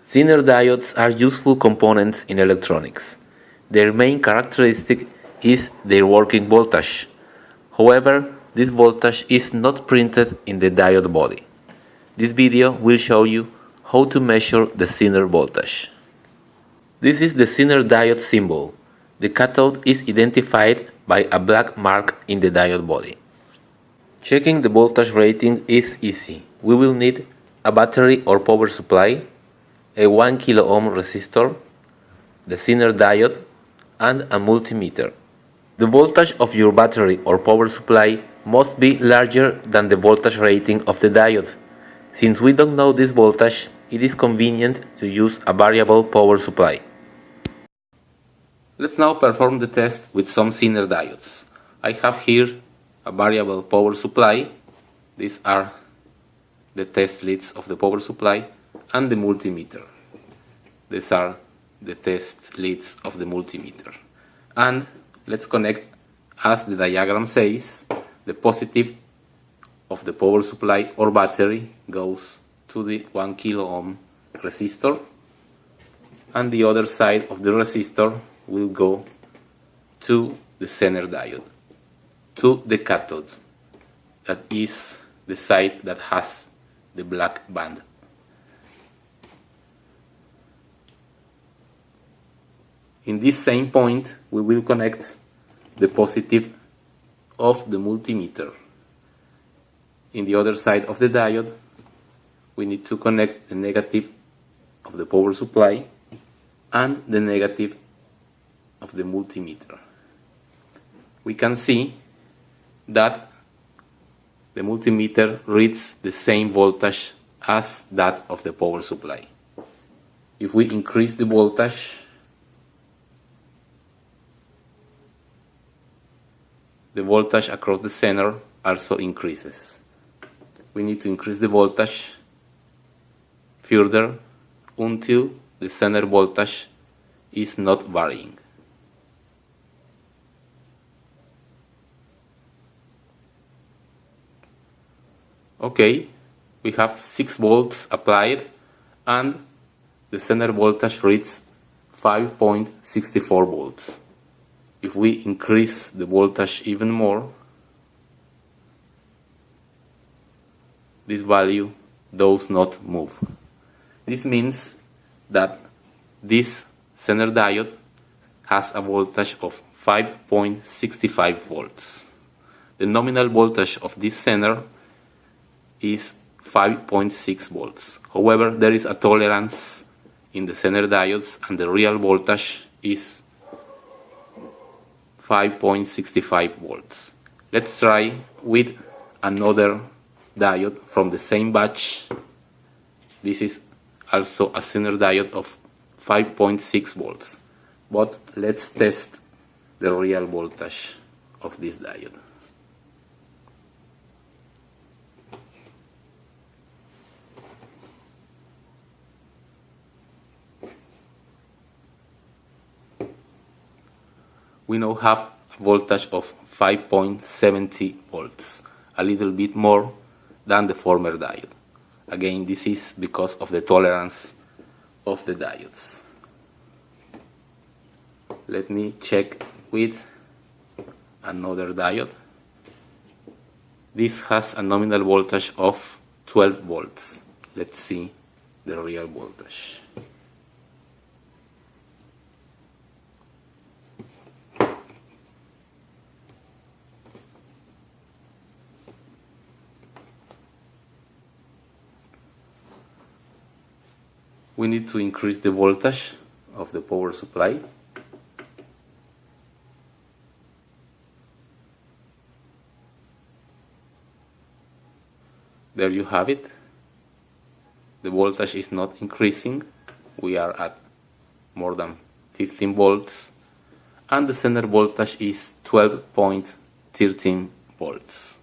Zener diodes are useful components in electronics. Their main characteristic is their working voltage. However, this voltage is not printed in the diode body. This video will show you how to measure the Zener voltage. This is the Zener diode symbol. The cathode is identified by a black mark in the diode body. Checking the voltage rating is easy. We will need a battery or power supply, a 1 kilo ohm resistor, the Zener diode, and a multimeter. The voltage of your battery or power supply must be larger than the voltage rating of the diode. Since we don't know this voltage, it is convenient to use a variable power supply. Let's now perform the test with some Zener diodes. I have here a variable power supply. These are the test leads of the power supply and the multimeter. These are the test leads of the multimeter. And let's connect, as the diagram says, the positive of the power supply or battery goes to the 1 kilo ohm resistor, and the other side of the resistor will go to the Zener diode, to the cathode, that is the side that has the black band. In this same point, we will connect the positive of the multimeter. In the other side of the diode, we need to connect the negative of the power supply and the negative of the multimeter. We can see that the multimeter reads the same voltage as that of the power supply. If we increase the voltage, the voltage across the Zener also increases. We need to increase the voltage further until the Zener voltage is not varying. Okay, we have 6 volts applied and the Zener voltage reads 5.64 volts. If we increase the voltage even more, this value does not move. This means that this Zener diode has a voltage of 5.65 volts. The nominal voltage of this Zener is 5.6 volts. However, there is a tolerance in the Zener diodes and the real voltage is 5.65 volts. Let's try with another diode from the same batch. This is also a Zener diode of 5.6 volts. But let's test the real voltage of this diode. We now have a voltage of 5.70 volts, a little bit more than the former diode. Again, this is because of the tolerance of the diodes. Let me check with another diode. This has a nominal voltage of 12 volts. Let's see the real voltage. We need to increase the voltage of the power supply. There you have it. The voltage is not increasing. We are at more than 15 volts. And the Zener voltage is 12.13 volts.